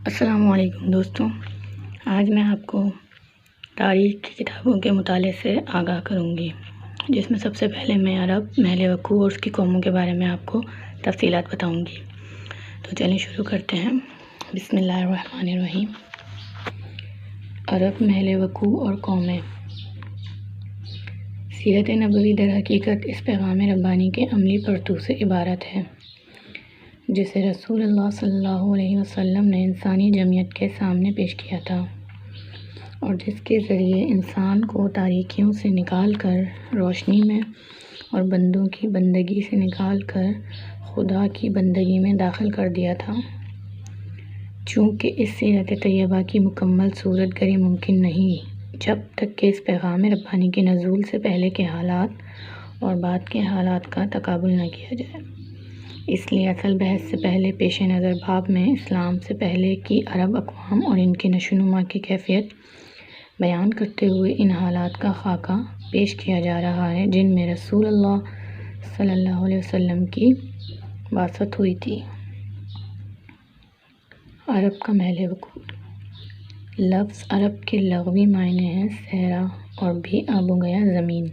السلام علیکم دوستوں، آج میں آپ کو تاریخ کی کتابوں کے مطالعے سے آگاہ کروں گی، جس میں سب سے پہلے میں عرب، محل وقوع اور اس کی قوموں کے بارے میں آپ کو تفصیلات بتاؤں گی۔ تو چلیں شروع کرتے ہیں۔ بسم اللہ الرحمن الرحیم۔ عرب، محل وقوع اور قومیں۔ سیرت نبوی در حقیقت اس پیغام ربانی کے عملی پرتو سے عبارت ہے جسے رسول اللہ صلی اللہ علیہ وسلم نے انسانی جمعیت کے سامنے پیش کیا تھا، اور جس کے ذریعے انسان کو تاریکیوں سے نکال کر روشنی میں اور بندوں کی بندگی سے نکال کر خدا کی بندگی میں داخل کر دیا تھا۔ چونکہ اس سیرت طیبہ کی مکمل صورت گری ممکن نہیں جب تک کہ اس پیغام ربانی کے نزول سے پہلے کے حالات اور بعد کے حالات کا تقابل نہ کیا جائے۔ اس لیے اصل بحث سے پہلے پیش نظر باب میں اسلام سے پہلے کی عرب اقوام اور ان کی نشو و نما کی کیفیت بیان کرتے ہوئے ان حالات کا خاکہ پیش کیا جا رہا ہے جن میں رسول اللہ صلی اللہ علیہ وسلم کی بعثت ہوئی تھی۔ عرب کا محل وقوع۔ لفظ عرب کے لغوی معنی ہیں صحرا اور بھی آب و گیا زمین۔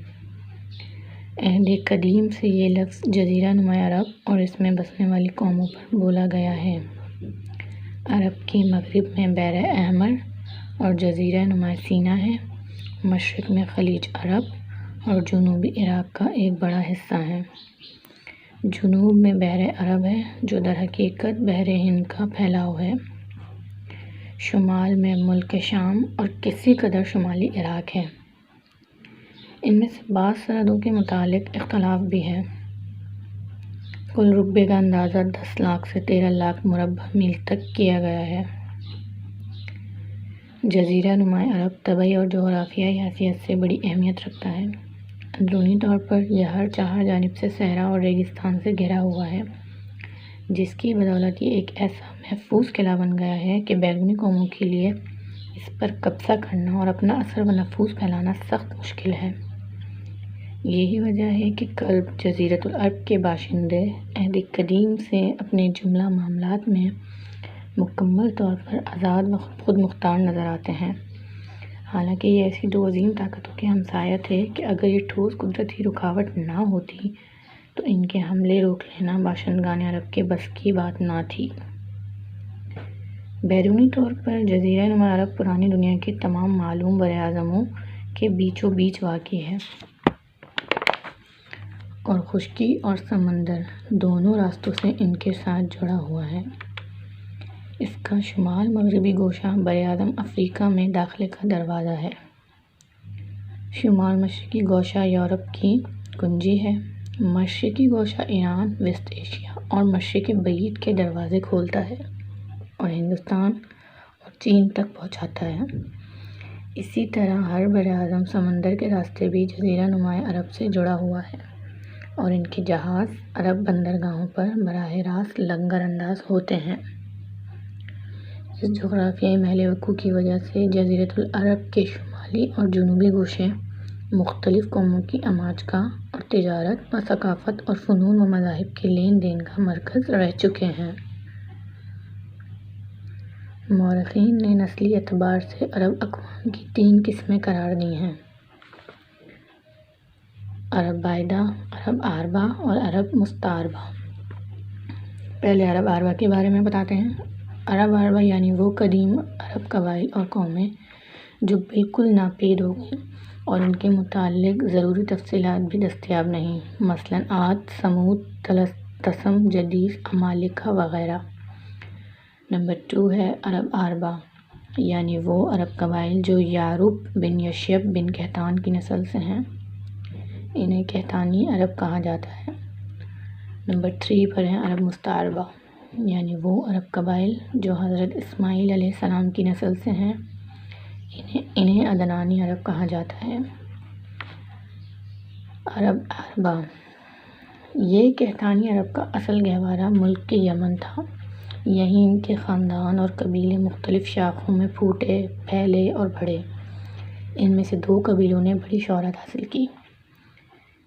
عہد قدیم سے یہ لفظ جزیرہ نما عرب اور اس میں بسنے والی قوموں پر بولا گیا ہے۔ عرب کے مغرب میں بحر احمر اور جزیرہ نما سینا ہے، مشرق میں خلیج عرب اور جنوبی عراق کا ایک بڑا حصہ ہے۔ جنوب میں بحر عرب ہے جو در حقیقت بحر ہند کا پھیلاؤ ہے۔ شمال میں ملک شام اور کسی قدر شمالی عراق ہے۔ ان میں سے بعض سرحدوں کے متعلق اختلاف بھی ہے۔ کل رقبے کا اندازہ 10 لاکھ سے 13 لاکھ مربع میل تک کیا گیا ہے۔ جزیرہ نما عرب طبعی اور جغرافیائی حیثیت سے بڑی اہمیت رکھتا ہے۔ اندرونی طور پر یہ ہر چہار جانب سے صحرا اور ریگستان سے گھرا ہوا ہے، جس کی بدولت یہ ایک ایسا محفوظ قلعہ بن گیا ہے کہ بیرونی قوموں کے لیے اس پر قبضہ کرنا اور اپنا اثر و نفوذ پھیلانا سخت مشکل ہے۔ یہی وجہ ہے کہ کلب جزیرۃ العرب کے باشندے عہد قدیم سے اپنے جملہ معاملات میں مکمل طور پر آزاد و خود مختار نظر آتے ہیں، حالانکہ یہ ایسی دو عظیم طاقتوں کے ہمسایہ تھے کہ اگر یہ ٹھوس قدرتی رکاوٹ نہ ہوتی تو ان کے حملے روک لینا باشندگان عرب کے بس کی بات نہ تھی۔ بیرونی طور پر جزیرہ نما عرب پرانی دنیا کے تمام معلوم براعظموں کے بیچوں بیچ واقع ہے اور خشکی اور سمندر دونوں راستوں سے ان کے ساتھ جڑا ہوا ہے۔ اس کا شمال مغربی گوشہ براعظم افریقہ میں داخلے کا دروازہ ہے۔ شمال مشرقی گوشہ یورپ کی کنجی ہے۔ مشرقی گوشہ ایران، وسط ایشیا اور مشرق بعید کے دروازے کھولتا ہے اور ہندوستان اور چین تک پہنچاتا ہے۔ اسی طرح ہر براعظم سمندر کے راستے بھی جزیرہ نما عرب سے جڑا ہوا ہے اور ان کے جہاز عرب بندرگاہوں پر براہ راست لنگر انداز ہوتے ہیں۔ اس جغرافیائی محل وقوع کی وجہ سے جزیرۃ العرب کے شمالی اور جنوبی گوشے مختلف قوموں کی اماج گاہ اور تجارت و ثقافت اور فنون و مذاہب کے لین دین کا مرکز رہ چکے ہیں۔ مورخین نے نسلی اعتبار سے عرب اقوام کی 3 قسمیں قرار دی ہیں: عرب بائدہ، عرب عاربہ اور عرب مستعربہ۔ پہلے عرب عاربہ کے بارے میں بتاتے ہیں۔ عرب عاربہ یعنی وہ قدیم عرب قبائل اور قومیں جو بالکل ناپید ہو گئیں اور ان کے متعلق ضروری تفصیلات بھی دستیاب نہیں، مثلاً عاد، ثمود، تسم، جدیث، عمالقہ وغیرہ۔ نمبر 2 ہے عرب عاربہ، یعنی وہ عرب قبائل جو یارب بن یشیب بن قحطان کی نسل سے ہیں، انہیں قحطانی عرب کہا جاتا ہے۔ نمبر 3 پر ہیں عرب مستعربہ، یعنی وہ عرب قبائل جو حضرت اسماعیل علیہ السلام کی نسل سے ہیں، انہیں عدنانی عرب کہا جاتا ہے۔ عرب عاربہ، یہ قحطانی عرب کا اصل گہوارہ ملک کے یمن تھا۔ یہیں ان کے خاندان اور قبیلے مختلف شاخوں میں پھوٹے، پھیلے اور بڑھے۔ ان میں سے 2 قبیلوں نے بڑی شہرت حاصل کی،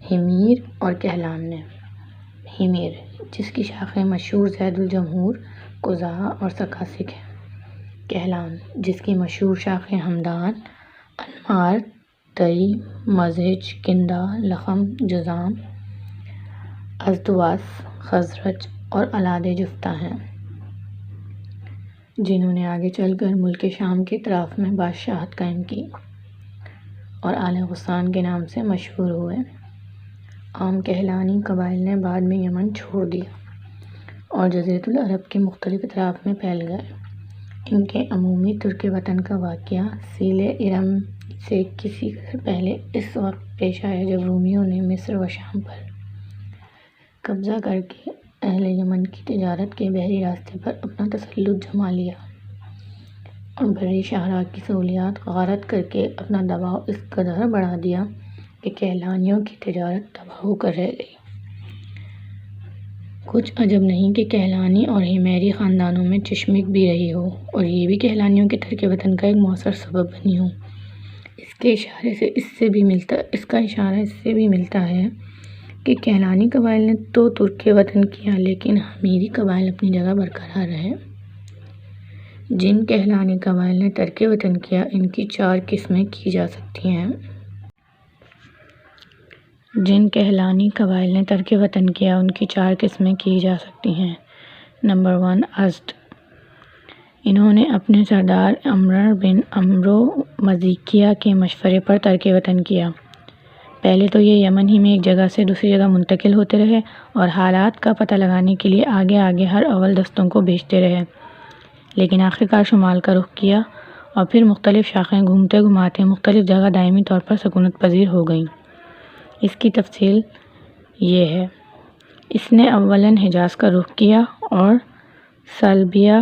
ہمیر اور کہلان نے۔ ہمیر، جس کی شاخیں مشہور زید الجمہور، قزاع اور سکاسک ہیں، کہلان، جس کی مشہور شاخیں ہمدان، انمار، تئی، مزہج، کندہ، لخم، جذام، ازدواس، خزرج اور علاد جفتہ ہیں، جنہوں نے آگے چل کر ملک شام کے اطراف میں بادشاہت قائم کی اور آل غسان کے نام سے مشہور ہوئے۔ عام کہلانی قبائل نے بعد میں یمن چھوڑ دیا اور جزیرۃ العرب کے مختلف اطراف میں پھیل گئے۔ ان کے عمومی ترک وطن کا واقعہ سیل ارم سے کسی قدر پہلے اس وقت پیش آیا جب رومیوں نے مصر و شام پر قبضہ کر کے اہل یمن کی تجارت کے بحری راستے پر اپنا تسلط جما لیا اور بری شاہراہ کی سہولیات غارت کر کے اپنا دباؤ اس قدر بڑھا دیا کہ کہلانیوں کی تجارت تباہ ہو کر رہ گئی۔ کچھ عجب نہیں کہ کہلانی اور ہمیری خاندانوں میں چشمک بھی رہی ہو اور یہ بھی کہلانیوں کے ترک وطن کا ایک مؤثر سبب بنی ہو۔ اس کا اشارہ اس سے بھی ملتا ہے کہ کہلانی قبائل نے تو ترک وطن کیا لیکن ہمیری قبائل اپنی جگہ برقرار رہے۔ جن کہلانی قبائل نے ترک وطن کیا ان کی چار قسمیں کی جا سکتی ہیں۔ نمبر 1، ازد۔ انہوں نے اپنے سردار عمرو بن عمرو مزیکیہ کے مشورے پر ترک وطن کیا۔ پہلے تو یہ یمن ہی میں ایک جگہ سے دوسری جگہ منتقل ہوتے رہے اور حالات کا پتہ لگانے کے لیے آگے آگے ہر اول دستوں کو بھیجتے رہے، لیکن آخرکار شمال کا رخ کیا اور پھر مختلف شاخیں گھومتے گھماتے مختلف جگہ دائمی طور پر سکونت پذیر ہو گئیں۔ اس کی تفصیل یہ ہے: اس نے اولاً حجاز کا رخ کیا اور سلبیہ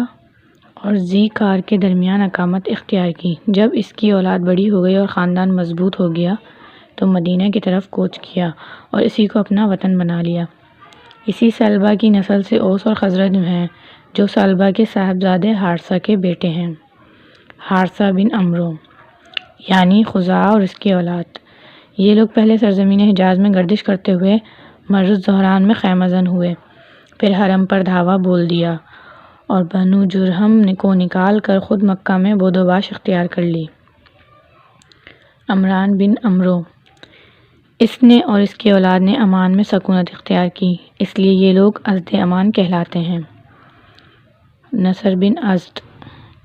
اور ذی قار کے درمیان اقامت اختیار کی۔ جب اس کی اولاد بڑی ہو گئی اور خاندان مضبوط ہو گیا تو مدینہ کی طرف کوچ کیا اور اسی کو اپنا وطن بنا لیا۔ اسی سلبہ کی نسل سے اوس اور خزرج ہیں جو سلبہ کے صاحبزادے حارثہ کے بیٹے ہیں۔ حارثہ بن عمرو یعنی خزاعہ اور اس کی اولاد، یہ لوگ پہلے سرزمین حجاز میں گردش کرتے ہوئے مر الزہران میں خیمہ زن ہوئے، پھر حرم پر دھاوا بول دیا اور بنو جرہم کو نکال کر خود مکہ میں بود و باش اختیار کر لی۔ عمران بن عمرو، اس نے اور اس کی اولاد نے امان میں سکونت اختیار کی، اس لیے یہ لوگ ازد امان کہلاتے ہیں۔ نصر بن ازد،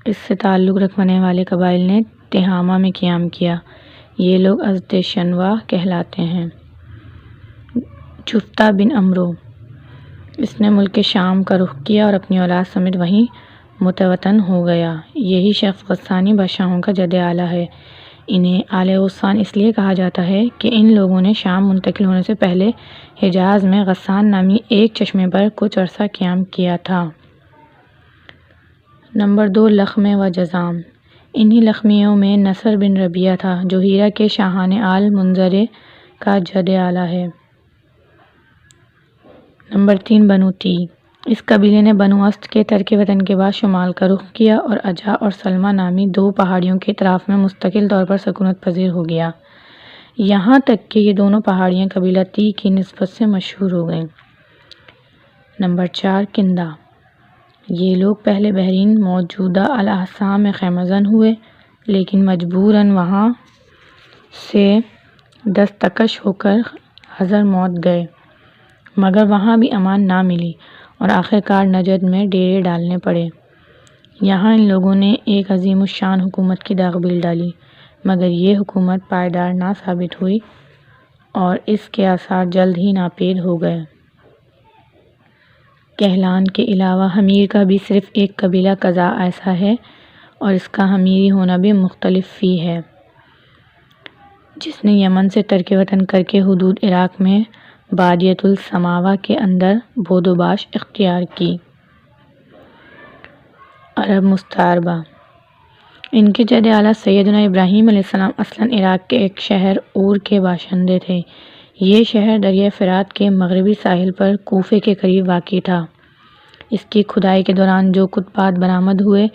اس سے تعلق رکھنے والے قبائل نے تہامہ میں قیام کیا، یہ لوگ ازد شنوا کہلاتے ہیں۔ جفتہ بن عمرو، اس نے ملک شام کا رخ کیا اور اپنی اولاد سمیت وہیں متوطن ہو گیا، یہی شخص غسانی بادشاہوں کا جد اعلیٰ ہے۔ انہیں آل غسان اس لیے کہا جاتا ہے کہ ان لوگوں نے شام منتقل ہونے سے پہلے حجاز میں غسان نامی ایک چشمے پر کچھ عرصہ قیام کیا تھا۔ نمبر 2، لخمے و جذام۔ انہی لخمیوں میں نصر بن ربیعہ تھا جو ہیرا کے شاہان آل منظرے کا جد اعلیٰ ہے۔ نمبر 3، بنو تی۔ اس قبیلے نے بنو اسد کے ترک وطن کے بعد شمال کا رخ کیا اور عجا اور سلمہ نامی دو پہاڑیوں کے اطراف میں مستقل طور پر سکونت پذیر ہو گیا، یہاں تک کہ یہ دونوں پہاڑیاں قبیلہ تی کی نسبت سے مشہور ہو گئیں۔ نمبر 4، کندہ۔ یہ لوگ پہلے بحرین موجودہ الاحساء میں خیمہ زن ہوئے لیکن مجبوراً وہاں سے دستکش ہو کر حضرموت گئے، مگر وہاں بھی امان نہ ملی اور آخرکار نجد میں ڈیرے ڈالنے پڑے۔ یہاں ان لوگوں نے ایک عظیم الشان حکومت کی داغ بیل ڈالی، مگر یہ حکومت پائیدار نہ ثابت ہوئی اور اس کے آثار جلد ہی ناپید ہو گئے۔ کہلان کے علاوہ حمیر کا بھی صرف ایک قبیلہ قزاع ایسا ہے اور اس کا حمیری ہونا بھی مختلف فی ہے، جس نے یمن سے ترک وطن کر کے حدود عراق میں بادیۃ السماوہ کے اندر بود و باش اختیار کی۔ عرب مستعربہ۔ ان کے جد اعلیٰ سیدنا ابراہیم علیہ السلام اصلاً عراق کے ایک شہر اور کے باشندے تھے۔ یہ شہر دریائے فرات کے مغربی ساحل پر کوفے کے قریب واقع تھا۔ اس کی کھدائی کے دوران جو کتبات برآمد ہوئے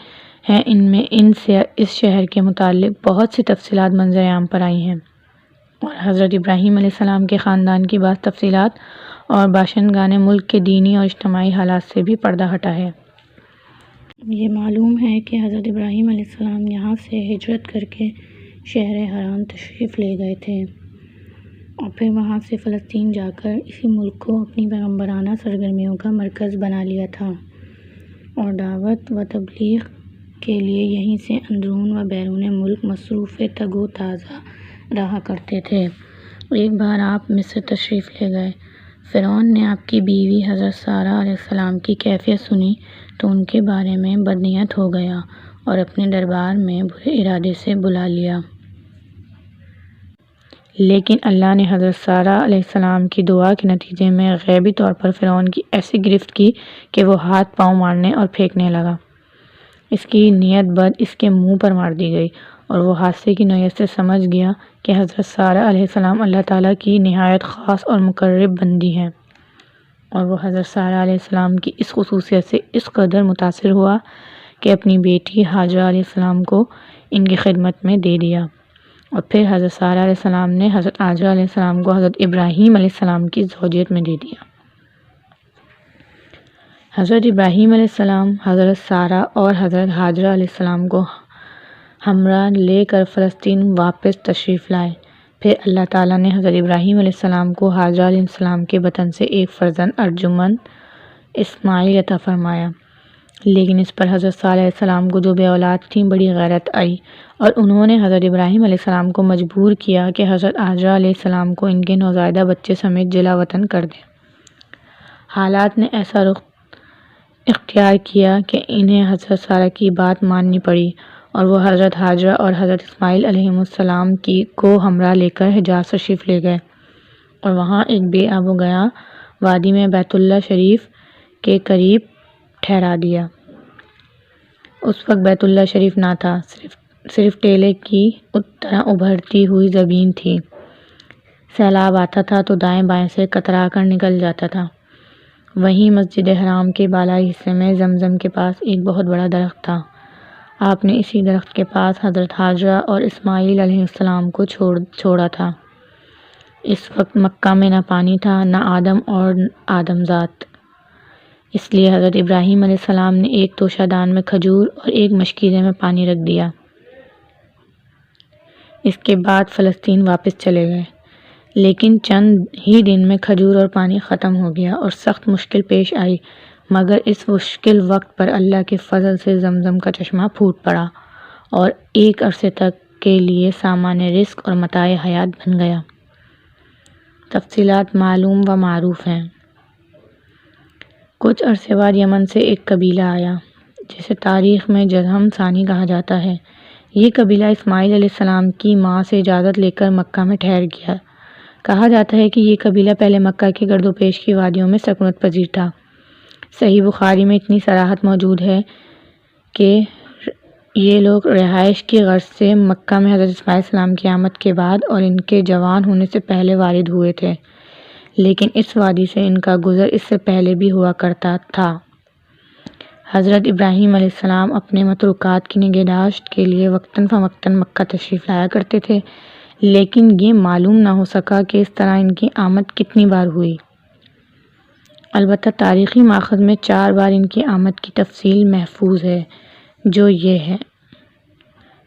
ہیں ان میں ان سے اس شہر کے متعلق بہت سی تفصیلات منظر عام پر آئی ہیں اور حضرت ابراہیم علیہ السلام کے خاندان کی بعض تفصیلات اور باشندگان ملک کے دینی اور اجتماعی حالات سے بھی پردہ ہٹا ہے۔ یہ معلوم ہے کہ حضرت ابراہیم علیہ السلام یہاں سے ہجرت کر کے شہر حرام تشریف لے گئے تھے اور پھر وہاں سے فلسطین جا کر اسی ملک کو اپنی پیغمبرانہ سرگرمیوں کا مرکز بنا لیا تھا اور دعوت و تبلیغ کے لیے یہیں سے اندرون و بیرون ملک مصروف تگ و تازہ رہا کرتے تھے۔ ایک بار آپ مصر تشریف لے گئے۔ فرعون نے آپ کی بیوی حضرت سارہ علیہ السلام کی کیفیت سنی تو ان کے بارے میں بدنیت ہو گیا اور اپنے دربار میں برے ارادے سے بلا لیا۔ لیکن اللہ نے حضرت سارہ علیہ السلام کی دعا کے نتیجے میں غیبی طور پر فرعون کی ایسی گرفت کی کہ وہ ہاتھ پاؤں مارنے اور پھینکنے لگا۔ اس کی نیت بد اس کے منہ پر مار دی گئی اور وہ حادثے کی نوعیت سے سمجھ گیا کہ حضرت سارہ علیہ السلام اللہ تعالیٰ کی نہایت خاص اور مقرب بندی ہیں، اور وہ حضرت سارہ علیہ السلام کی اس خصوصیت سے اس قدر متاثر ہوا کہ اپنی بیٹی ہاجرہ علیہ السلام کو ان کی خدمت میں دے دیا، اور پھر حضرت سارہ علیہ السلام نے حضرت ہاجرہ علیہ السلام کو حضرت ابراہیم علیہ السلام کی زوجیت میں دے دیا۔ حضرت ابراہیم علیہ السلام حضرت سارہ اور حضرت ہاجرہ علیہ السلام کو ہمراہ لے کر فلسطین واپس تشریف لائے۔ پھر اللہ تعالیٰ نے حضرت ابراہیم علیہ السلام کو ہاجرہ علیہ السلام کے بطن سے ایک فرزند ارجمند اسماعیل عطا فرمایا، لیکن اس پر حضرت صالح علیہ السلام کو جو بے اولاد تھیں بڑی غیرت آئی اور انہوں نے حضرت ابراہیم علیہ السلام کو مجبور کیا کہ حضرت ہاجرہ علیہ السلام کو ان کے نوزائیدہ بچے سمیت جلا وطن کر دیں۔ حالات نے ایسا رخ اختیار کیا کہ انہیں حضرت سارہ کی بات ماننی پڑی اور وہ حضرت ہاجرہ اور حضرت اسماعیل علیہ السلام کو ہمراہ لے کر حجاز تشریف لے گئے اور وہاں ایک بے آب و گیا وادی میں بیت اللہ شریف کے قریب ٹھہرا دیا۔ اس وقت بیت اللہ شریف نہ تھا، صرف ٹیلے کی طرح ابھرتی ہوئی زمین تھی۔ سیلاب آتا تھا تو دائیں بائیں سے کترا کر نکل جاتا تھا۔ وہیں مسجد حرام کے بالائی حصے میں زمزم کے پاس ایک بہت بڑا درخت تھا۔ آپ نے اسی درخت کے پاس حضرت ہاجرہ اور اسماعیل علیہ السلام کو چھوڑا تھا۔ اس وقت مکہ میں نہ پانی تھا، نہ آدم اور آدمزاد، اس لیے حضرت ابراہیم علیہ السلام نے ایک توشہ دان میں کھجور اور ایک مشکیزے میں پانی رکھ دیا۔ اس کے بعد فلسطین واپس چلے گئے، لیکن چند ہی دن میں کھجور اور پانی ختم ہو گیا اور سخت مشکل پیش آئی، مگر اس مشکل وقت پر اللہ کے فضل سے زمزم کا چشمہ پھوٹ پڑا اور ایک عرصے تک کے لیے سامان رزق اور متاع حیات بن گیا۔ تفصیلات معلوم و معروف ہیں۔ کچھ عرصے بعد یمن سے ایک قبیلہ آیا جسے تاریخ میں جذم ثانی کہا جاتا ہے۔ یہ قبیلہ اسماعیل علیہ السلام کی ماں سے اجازت لے کر مکہ میں ٹھہر گیا۔ کہا جاتا ہے کہ یہ قبیلہ پہلے مکہ کے گرد و پیش کی وادیوں میں سکونت پذیر تھا۔ صحیح بخاری میں اتنی صراحت موجود ہے کہ یہ لوگ رہائش کی غرض سے مکہ میں حضرت اسماعیل علیہ السلام کی آمد کے بعد اور ان کے جوان ہونے سے پہلے وارد ہوئے تھے، لیکن اس وادی سے ان کا گزر اس سے پہلے بھی ہوا کرتا تھا۔ حضرت ابراہیم علیہ السلام اپنے متروکات کی نگہداشت کے لیے وقتاً فوقتاً مکہ تشریف لایا کرتے تھے، لیکن یہ معلوم نہ ہو سکا کہ اس طرح ان کی آمد کتنی بار ہوئی۔ البتہ تاریخی ماخذ میں 4 بار ان کی آمد کی تفصیل محفوظ ہے، جو یہ ہے: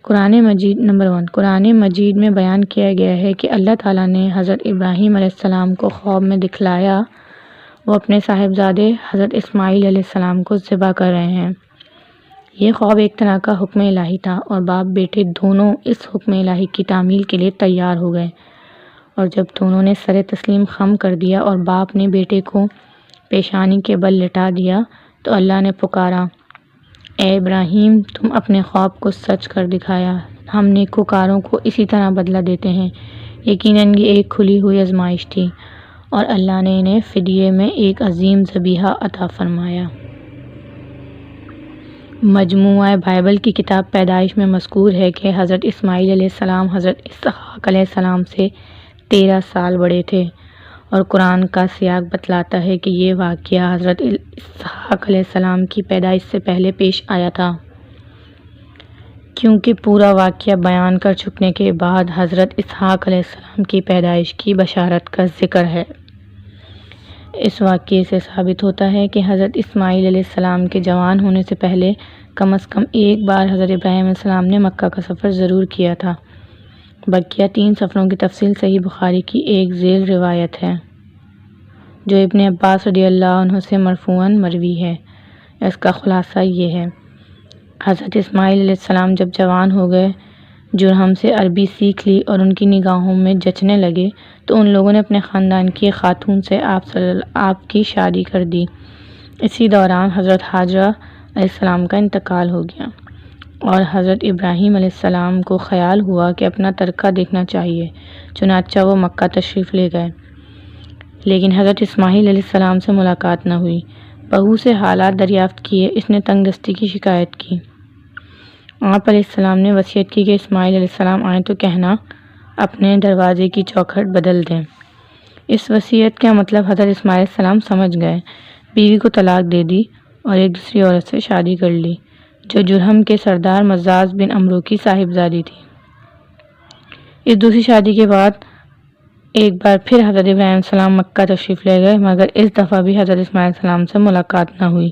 قرآن مجید نمبر 1، قرآن مجید میں بیان کیا گیا ہے کہ اللہ تعالیٰ نے حضرت ابراہیم علیہ السلام کو خواب میں دکھلایا وہ اپنے صاحبزادے حضرت اسماعیل علیہ السلام کو ذبح کر رہے ہیں۔ یہ خواب ایک طرح کا حکم الہی تھا اور باپ بیٹے دونوں اس حکم الہی کی تعمیل کے لیے تیار ہو گئے، اور جب دونوں نے سر تسلیم خم کر دیا اور باپ نے بیٹے کو پیشانی کے بل لٹا دیا تو اللہ نے پکارا: اے ابراہیم، تم اپنے خواب کو سچ کر دکھایا، ہم نیکوکاروں کو اسی طرح بدلہ دیتے ہیں۔ یقیناً یہ ایک کھلی ہوئی آزمائش تھی اور اللہ نے انہیں فدیے میں ایک عظیم ذبیحہ عطا فرمایا۔ مجموعہ بائبل کی کتاب پیدائش میں مذکور ہے کہ حضرت اسماعیل علیہ السلام حضرت اسحاق علیہ السلام سے 13 سال بڑے تھے، اور قرآن کا سیاق بتلاتا ہے کہ یہ واقعہ حضرت اسحاق علیہ السلام کی پیدائش سے پہلے پیش آیا تھا، کیونکہ پورا واقعہ بیان کر چکنے کے بعد حضرت اسحاق علیہ السلام کی پیدائش کی بشارت کا ذکر ہے۔ اس واقعے سے ثابت ہوتا ہے کہ حضرت اسماعیل علیہ السلام کے جوان ہونے سے پہلے کم از کم ایک بار حضرت ابراہیم علیہ السلام نے مکہ کا سفر ضرور کیا تھا۔ بقیہ 3 سفروں کی تفصیل صحیح بخاری کی ایک ذیل روایت ہے جو ابن عباس رضی اللہ عنہ سے مرفوعاً مروی ہے۔ اس کا خلاصہ یہ ہے: حضرت اسماعیل علیہ السلام جب جوان ہو گئے، جرہم سے عربی سیکھ لی اور ان کی نگاہوں میں جچنے لگے تو ان لوگوں نے اپنے خاندان کی ایک خاتون سے آپ کی شادی کر دی۔ اسی دوران حضرت حاجرہ علیہ السلام کا انتقال ہو گیا اور حضرت ابراہیم علیہ السلام کو خیال ہوا کہ اپنا ترکہ دیکھنا چاہیے، چنانچہ وہ مکہ تشریف لے گئے، لیکن حضرت اسماعیل علیہ السلام سے ملاقات نہ ہوئی۔ بہو سے حالات دریافت کیے، اس نے تنگ دستی کی شکایت کی۔ آپ علیہ السلام نے وصیت کی کہ اسماعیل علیہ السلام آئیں تو کہنا اپنے دروازے کی چوکھٹ بدل دیں۔ اس وصیت کا مطلب حضرت اسماعیل علیہ السلام سمجھ گئے، بیوی کو طلاق دے دی اور ایک دوسری عورت سے شادی کر لی جو جرہم کے سردار مزاز بن عمرو کی صاحبزادی تھی۔ اس دوسری شادی کے بعد ایک بار پھر حضرت ابراہیم علیہ السلام مکہ تشریف لے گئے، مگر اس دفعہ بھی حضرت اسماعیل علیہ السلام سے ملاقات نہ ہوئی۔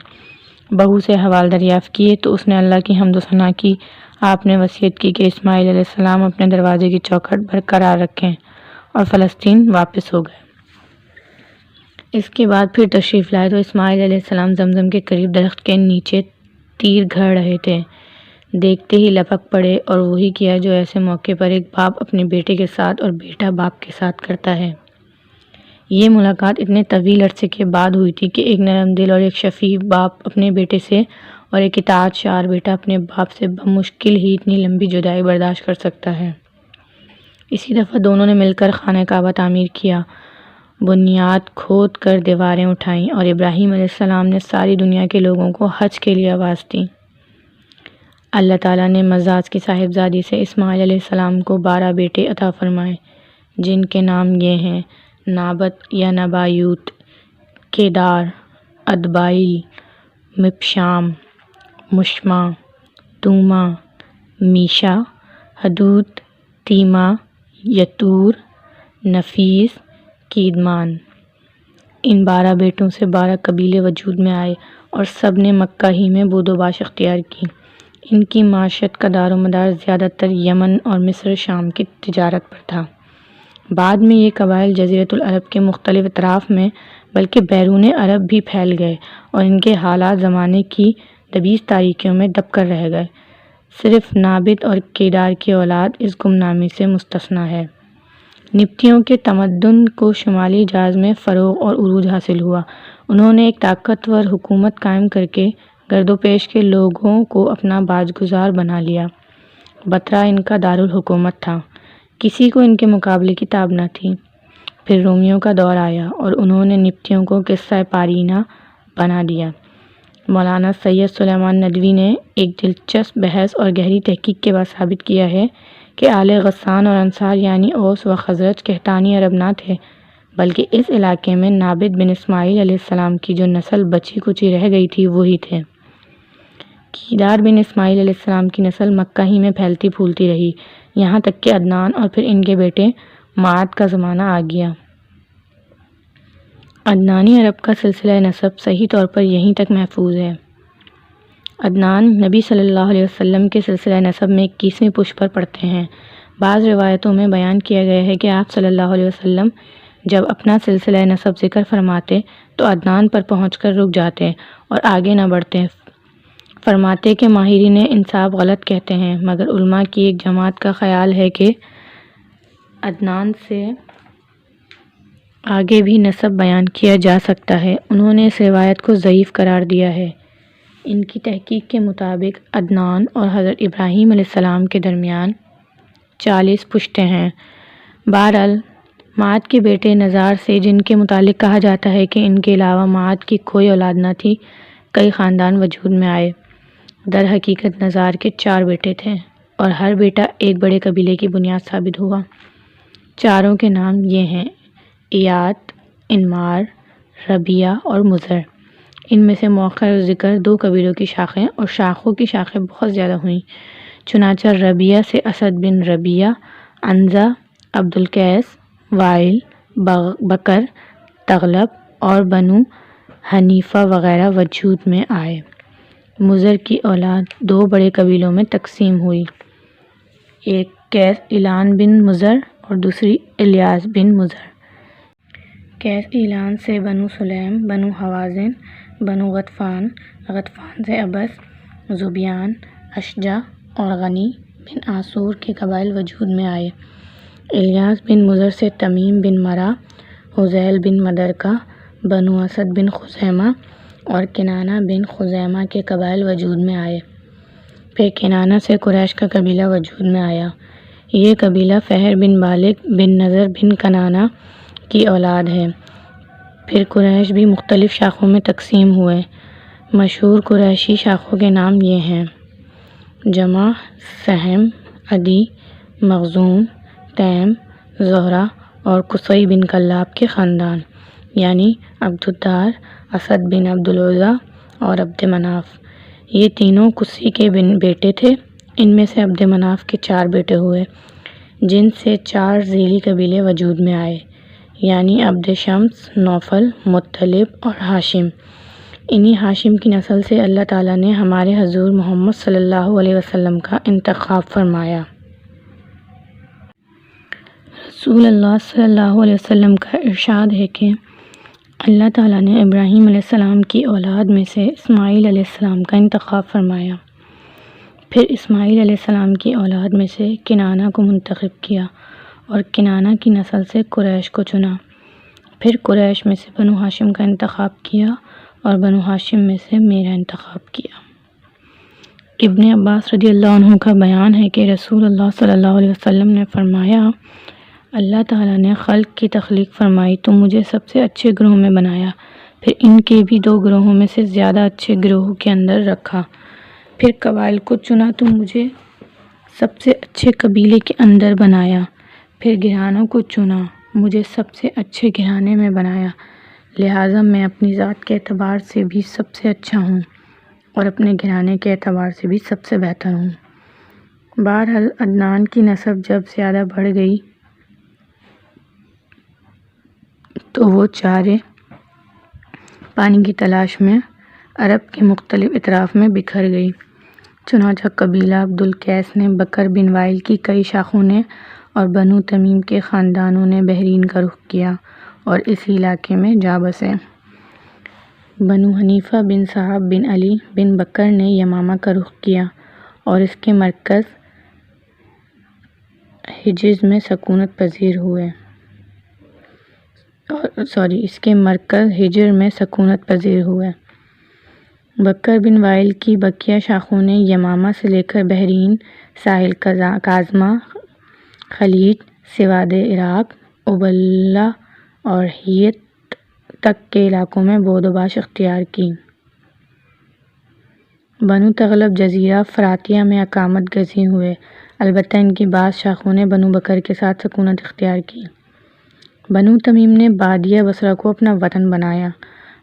بہو سے حوال دریافت کیے تو اس نے اللہ کی حمد و ثنا کی۔ آپ نے وصیت کی کہ اسماعیل علیہ السلام اپنے دروازے کی چوکھٹ برقرار رکھیں اور فلسطین واپس ہو گئے۔ اس کے بعد پھر تشریف لائے تو اسماعیل علیہ السلام زمزم کے قریب درخت کے نیچے تیر گھڑ رہے تھے۔ دیکھتے ہی لپک پڑے اور وہی کیا جو ایسے موقع پر ایک باپ اپنے بیٹے کے ساتھ اور بیٹا باپ کے ساتھ کرتا ہے۔ یہ ملاقات اتنے طویل عرصے کے بعد ہوئی تھی کہ ایک نرم دل اور ایک شفیع باپ اپنے بیٹے سے اور ایک اطاعت شار بیٹا اپنے باپ سے بمشکل ہی اتنی لمبی جدائی برداشت کر سکتا ہے۔ اسی دفعہ دونوں نے مل کر خانہ کعبہ تعمیر کیا، بنیاد کھود کر دیواریں اٹھائیں اور ابراہیم علیہ السلام نے ساری دنیا کے لوگوں کو حج کے لیے آواز دی۔ اللہ تعالیٰ نے مزاج کی صاحبزادی سے اسماعیل علیہ السلام کو 12 بیٹے عطا فرمائے، جن کے نام یہ ہیں: نابت یا نبایوت، کیدار، ادبائیل، مبشام، مشما، توما، میشا، حدود، تیما، یتور، نفیس، کیدمان۔ ان 12 بیٹوں سے 12 قبیلے وجود میں آئے اور سب نے مکہ ہی میں بود و باش اختیار کی۔ ان کی معیشت کا دار و مدار زیادہ تر یمن اور مصر شام کی تجارت پر تھا۔ بعد میں یہ قبائل جزیرۃ العرب کے مختلف اطراف میں بلکہ بیرون عرب بھی پھیل گئے اور ان کے حالات زمانے کی 22 تاریکیوں میں دب کر رہ گئے۔ صرف نابت اور کیدار کی اولاد اس گمنامی سے مستثنیٰ ہے۔ نبطیوں کے تمدن کو شمالی حجاز میں فروغ اور عروج حاصل ہوا۔ انہوں نے ایک طاقتور حکومت قائم کر کے گرد و پیش کے لوگوں کو اپنا باج گزار بنا لیا۔ بطرا ان کا دارالحکومت تھا، کسی کو ان کے مقابلے کی تاب نہ تھی۔ پھر رومیوں کا دور آیا اور انہوں نے نبطیوں کو قصہ پارینہ بنا دیا۔ مولانا سید سلیمان ندوی نے ایک دلچسپ بحث اور گہری تحقیق کے بعد ثابت کیا ہے کہ آل غسان اور انصار یعنی اوس و خزرج کہتانی عرب نہ تھے، بلکہ اس علاقے میں نابت بن اسماعیل علیہ السلام کی جو نسل بچی کچی رہ گئی تھی وہی تھے۔ کیدار بن اسماعیل علیہ السلام کی نسل مکہ ہی میں پھیلتی پھولتی رہی، یہاں تک کہ عدنان اور پھر ان کے بیٹے معاد کا زمانہ آ گیا۔ عدنانی عرب کا سلسلہ نسب صحیح طور پر یہیں تک محفوظ ہے۔ عدنان نبی صلی اللہ علیہ وسلم کے سلسلہ نسب میں 21ویں پشت پر پڑتے ہیں۔ بعض روایتوں میں بیان کیا گیا ہے کہ آپ صلی اللہ علیہ وسلم جب اپنا سلسلہ نسب ذکر فرماتے تو عدنان پر پہنچ کر رک جاتے اور آگے نہ بڑھتے۔ فرماتے کہ ماہرین انساب غلط کہتے ہیں، مگر علماء کی ایک جماعت کا خیال ہے کہ عدنان سے آگے بھی نسب بیان کیا جا سکتا ہے۔ انہوں نے اس روایت کو ضعیف قرار دیا ہے۔ ان کی تحقیق کے مطابق عدنان اور حضرت ابراہیم علیہ السلام کے درمیان 40 پشتیں ہیں۔ بہرحال معاد کے بیٹے نزار سے، جن کے متعلق کہا جاتا ہے کہ ان کے علاوہ معاد کی کوئی اولاد نہ تھی، کئی خاندان وجود میں آئے۔ در حقیقت نزار کے 4 بیٹے تھے اور ہر بیٹا ایک بڑے قبیلے کی بنیاد ثابت ہوا۔ چاروں کے نام یہ ہیں: ایات، انمار، ربیہ اور مضر۔ ان میں سے مؤخر ذکر 2 قبیلوں کی شاخیں اور شاخوں کی شاخیں بہت زیادہ ہوئیں۔ چنانچہ ربیہ سے اسد بن ربیہ، عنزہ، عبد القیس، وائل، بکر، تغلب، اور بنو حنیفہ وغیرہ وجود میں آئے۔ مضر کی اولاد 2 بڑے قبیلوں میں تقسیم ہوئی، ایک قیس ایلان بن مضر اور دوسری الیاس بن مضر۔ قیس ایلان سے بنو سلیم، بنو حوازن، بنو غطفان، غطفان سے ابس، ذبیان، اشجع اور غنی بن عاصور کے قبائل وجود میں آئے۔ الیاس بن مضر سے تمیم بن مرہ، حذیل بن مدرکہ، بنو اسد بن خزیمہ اور کنانہ بن خزیمہ کے قبائل وجود میں آئے۔ پھر کنانہ سے قریش کا قبیلہ وجود میں آیا۔ یہ قبیلہ فہر بن مالک بن نضر بن کنانہ کی اولاد ہے۔ پھر قریش بھی مختلف شاخوں میں تقسیم ہوئے۔ مشہور قریشی شاخوں کے نام یہ ہیں: جمح، سہم، عدی، مخزوم، تیم، زہرہ اور قصی بن کلاب کے خاندان، یعنی عبدالدار، اسد بن عبدالعزیٰ اور عبد مناف۔ یہ تینوں قصی کے بیٹے تھے۔ ان میں سے عبد مناف کے 4 بیٹے ہوئے، جن سے 4 ذیلی قبیلے وجود میں آئے، یعنی عبد شمس، نوفل، مطلب اور ہاشم۔ انہی ہاشم کی نسل سے اللہ تعالیٰ نے ہمارے حضور محمد صلی اللہ علیہ وسلم کا انتخاب فرمایا۔ رسول اللہ صلی اللہ علیہ وسلم کا ارشاد ہے کہ اللہ تعالیٰ نے ابراہیم علیہ السلام کی اولاد میں سے اسماعیل علیہ السلام کا انتخاب فرمایا، پھر اسماعیل علیہ السلام کی اولاد میں سے کنانہ کو منتخب کیا اور کنانہ کی نسل سے قریش کو چنا، پھر قریش میں سے بنو ہاشم کا انتخاب کیا اور بنو ہاشم میں سے میرا انتخاب کیا۔ ابن عباس رضی اللہ عنہ کا بیان ہے کہ رسول اللہ صلی اللہ علیہ وسلم نے فرمایا، اللہ تعالیٰ نے خلق کی تخلیق فرمائی تو مجھے سب سے اچھے گروہ میں بنایا، پھر ان کے بھی 2 گروہوں میں سے زیادہ اچھے گروہ کے اندر رکھا، پھر قبائل کو چنا تو مجھے سب سے اچھے قبیلے کے اندر بنایا، پھر گھرانوں کو چنا، مجھے سب سے اچھے گھرانے میں بنایا، لہٰذا میں اپنی ذات کے اعتبار سے بھی سب سے اچھا ہوں اور اپنے گھرانے کے اعتبار سے بھی سب سے بہتر ہوں۔ بہرحال عدنان کی نسب جب زیادہ بڑھ گئی تو وہ چارے پانی کی تلاش میں عرب کے مختلف اطراف میں بکھر گئی۔ چنانچہ قبیلہ عبدالقیس نے بکر بن وائل کی کئی شاخوں نے اور بنو تمیم کے خاندانوں نے بحرین کا رخ کیا اور اسی علاقے میں جا بسے۔ بنو حنیفہ بن صحاب بن علی بن بکر نے یمامہ کا رخ کیا اور اس کے مرکز حجز میں سکونت پذیر ہوئے۔ بکر بن وائل کی بقیہ شاخوں نے یمامہ سے لے کر بحرین، ساحل کاظمہ، خلیج، سواد عراق، ابلا اور ہیت تک کے علاقوں میں بود و باش اختیار کی۔ بنو تغلب جزیرہ فراتیہ میں اقامت گزین ہوئے، البتہ ان کی بعض شاخوں نے بنو بکر کے ساتھ سکونت اختیار کی۔ بنو تمیم نے بادیہ بصرہ کو اپنا وطن بنایا۔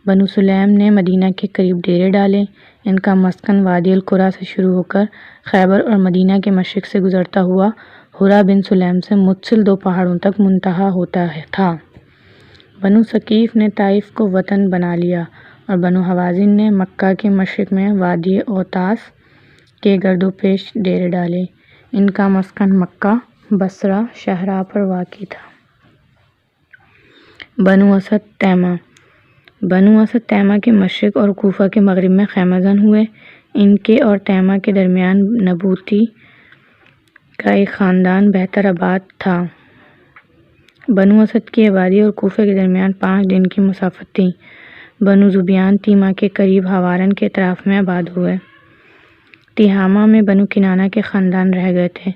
بنو سلیم نے مدینہ کے قریب ڈیرے ڈالے۔ ان کا مسکن وادی القریٰ سے شروع ہو کر خیبر اور مدینہ کے مشرق سے گزرتا ہوا حرہ بن سلیم سے متصل 2 پہاڑوں تک منتہی ہوتا تھا۔ بنو ثقیف نے طائف کو وطن بنا لیا اور بنو حوازن نے مکہ کے مشرق میں وادی اوتاس کے گرد و پیش ڈیرے ڈالے۔ ان کا مسکن مکہ، بصرہ، شہرہ پر واقع تھا۔ بنو اسد تیمہ تیمہ کے مشرق اور کوفہ کے مغرب میں خیمہ زن ہوئے۔ ان کے اور تیمہ کے درمیان نبوتی کا ایک خاندان بہتر آباد تھا۔ بنو اسد کی آبادی اور کوفہ کے درمیان 5 دن کی مسافت تھی۔ بنو ذبیان تیمہ کے قریب ہوارن کے اطراف میں آباد ہوئے۔ تیہامہ میں بنو کنانہ کے خاندان رہ گئے تھے۔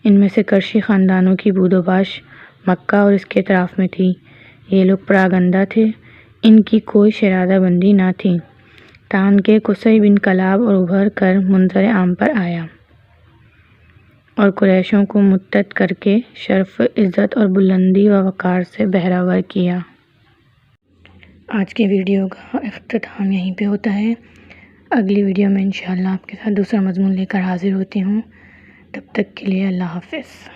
ان میں سے کرشی خاندانوں کی بود و باش مکہ اور اس کے اطراف میں تھی۔ یہ لوگ پراگندہ تھے، ان کی کوئی شرادہ بندی نہ تھی، تاہم کہ قصی بن کلاب اور ابھر کر منظر عام پر آیا اور قریشوں کو متحد کر کے شرف، عزت اور بلندی و وقار سے بہرہ کیا۔ آج کے ویڈیو کا اختتام یہیں پہ ہوتا ہے۔ اگلی ویڈیو میں انشاءاللہ آپ کے ساتھ دوسرا مضمون لے کر حاضر ہوتی ہوں۔ تب تک کے لیے اللہ حافظ۔